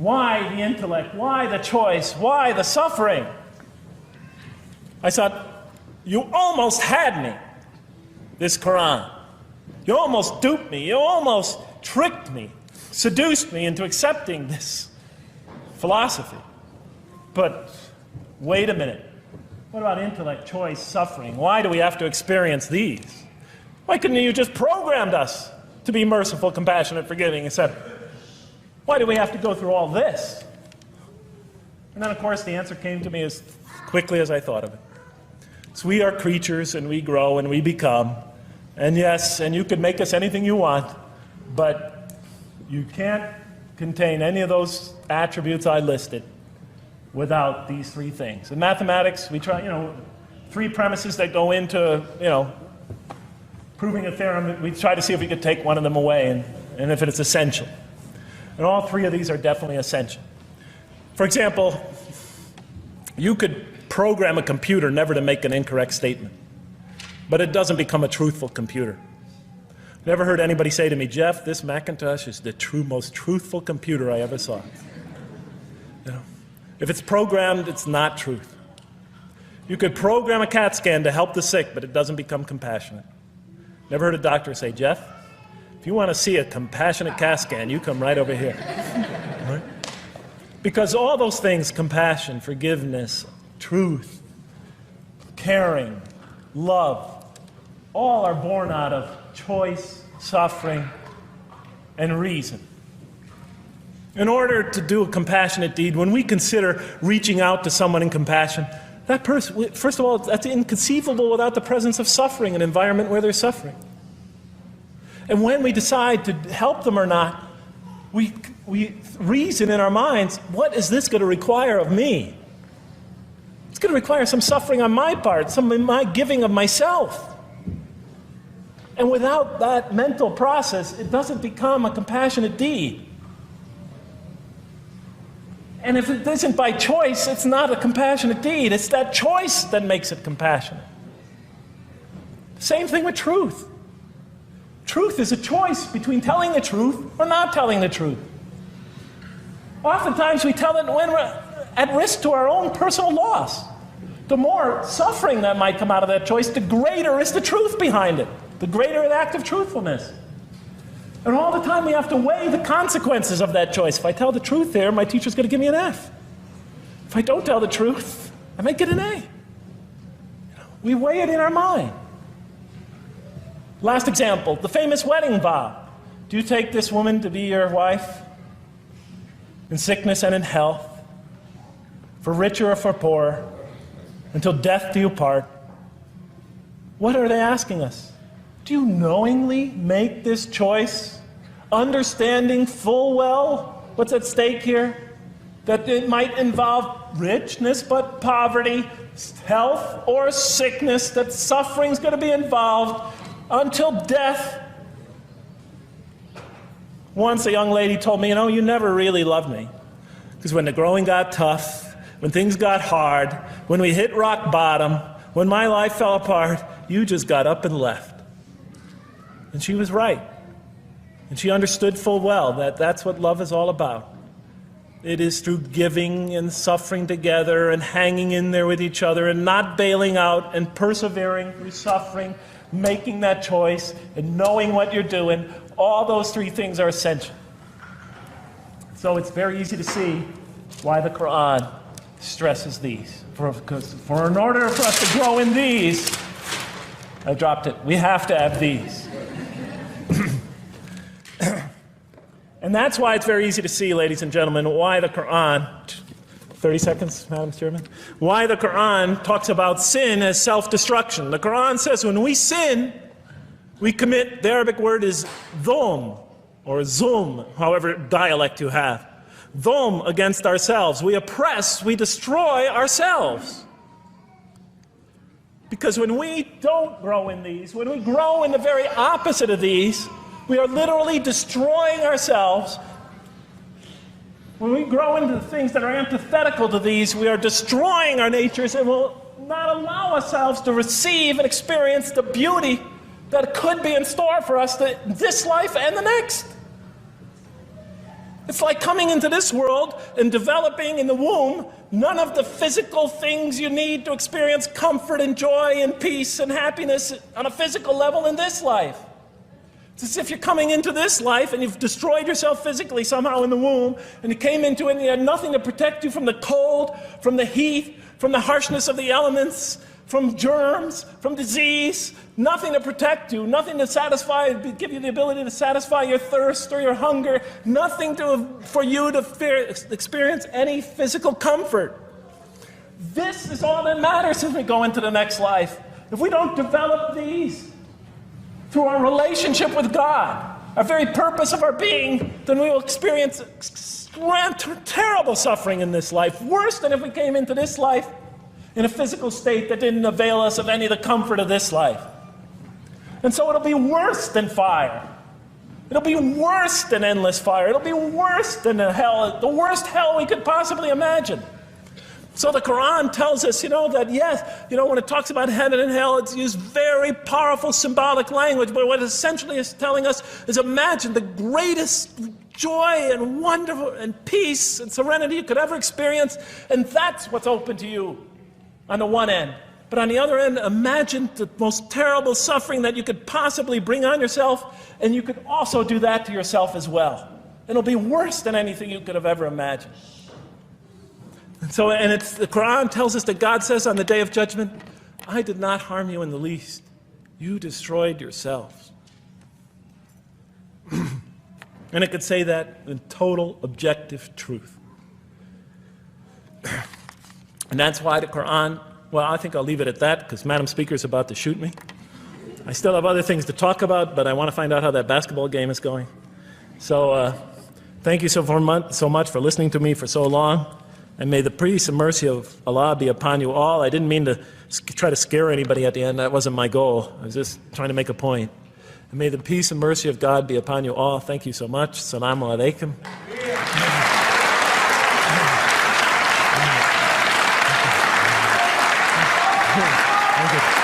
Why the intellect? Why the choice? Why the suffering? I thought, you almost had me, this Quran. You almost duped me. You almost tricked me, seduced me into accepting this philosophy. But wait a minute. What about intellect, choice, suffering? Why do we have to experience these? Why couldn't you just programmed us to be merciful, compassionate, forgiving, etc.? Why do we have to go through all this? And then, of course, the answer came to me as quickly as I thought of it. So we are creatures, and we grow, and we become. And yes, and you can make us anything you want, but you can't contain any of those attributes I listed without these three things. In mathematics, we try, three premises that go into, proving a theorem. We try to see if we could take one of them away, and if it's essential. And all three of these are definitely essential. For example, you could program a computer never to make an incorrect statement, but it doesn't become a truthful computer. Never heard anybody say to me, Jeff, this Macintosh is the most truthful computer I ever saw. If it's programmed, it's not truth. You could program a CAT scan to help the sick, but it doesn't become compassionate. Never heard a doctor say, Jeff, if you want to see a compassionate CAT scan, you come right over here. Right? Because all those things, compassion, forgiveness, truth, caring, love, all are born out of choice, suffering, and reason. In order to do a compassionate deed, when we consider reaching out to someone in compassion, that person, first of all, that's inconceivable without the presence of suffering, an environment where there's suffering. And when we decide to help them or not, we reason in our minds, what is this going to require of me? It's going to require some suffering on my part, some in my giving of myself. And without that mental process, it doesn't become a compassionate deed. And if it isn't by choice, it's not a compassionate deed. It's that choice that makes it compassionate. Same thing with truth. Truth is a choice between telling the truth or not telling the truth. Oftentimes we tell it when we're at risk to our own personal loss. The more suffering that might come out of that choice, the greater is the truth behind it. The greater the act of truthfulness. And all the time we have to weigh the consequences of that choice. If I tell the truth there, my teacher's going to give me an F. If I don't tell the truth, I might get an A. We weigh it in our mind. Last example, the famous wedding vow. Do you take this woman to be your wife in sickness and in health, for richer or for poorer, until death do you part? What are they asking us? Do you knowingly make this choice, understanding full well what's at stake here? That it might involve richness but poverty, health or sickness, that suffering's going to be involved until death. Once a young lady told me, you never really loved me. Because when the growing got tough, when things got hard, when we hit rock bottom, when my life fell apart, you just got up and left. And she was right. And she understood full well that that's what love is all about. It is through giving and suffering together and hanging in there with each other and not bailing out and persevering through suffering, making that choice and knowing what you're doing. All those three things are essential. So it's very easy to see why the Quran stresses these. Because in order for us to grow in these, I dropped it, we have to have these. And that's why it's very easy to see, ladies and gentlemen, why the Quran, 30 seconds, Madam Chairman, why the Quran talks about sin as self-destruction. The Quran says when we sin, we commit, the Arabic word is dhulm, or zulm, however dialect you have. Dhulm against ourselves. We oppress, we destroy ourselves. Because when we don't grow in these, when we grow in the very opposite of these, we are literally destroying ourselves. When we grow into the things that are antithetical to these, we are destroying our natures and will not allow ourselves to receive and experience the beauty that could be in store for us in this life and the next. It's like coming into this world and developing in the womb none of the physical things you need to experience comfort and joy and peace and happiness on a physical level in this life. It's as if you're coming into this life and you've destroyed yourself physically somehow in the womb, and you came into it and you had nothing to protect you from the cold, from the heat, from the harshness of the elements, from germs, from disease, nothing to protect you, nothing to satisfy, give you the ability to satisfy your thirst or your hunger, nothing for you to experience any physical comfort. This is all that matters as we go into the next life. If we don't develop these through our relationship with God, our very purpose of our being, then we will experience terrible suffering in this life, worse than if we came into this life in a physical state that didn't avail us of any of the comfort of this life. And so it'll be worse than fire. It'll be worse than endless fire. It'll be worse than the worst hell we could possibly imagine. So the Quran tells us, that yes, when it talks about heaven and hell, it's used very powerful symbolic language, but what it essentially is telling us is imagine the greatest joy and wonderful and peace and serenity you could ever experience, and that's what's open to you on the one end. But on the other end, imagine the most terrible suffering that you could possibly bring on yourself, and you could also do that to yourself as well. It'll be worse than anything you could have ever imagined. And so, the Quran tells us that God says on the Day of Judgment, I did not harm you in the least. You destroyed yourselves. And it could say that in total objective truth. And that's why the Quran, well, I think I'll leave it at that because Madam Speaker is about to shoot me. I still have other things to talk about, but I want to find out how that basketball game is going. So thank you so much for listening to me for so long. And may the peace and mercy of Allah be upon you all. I didn't mean to try to scare anybody at the end. That wasn't my goal. I was just trying to make a point. And may the peace and mercy of God be upon you all. Thank you so much. Assalamu alaikum. Thank you.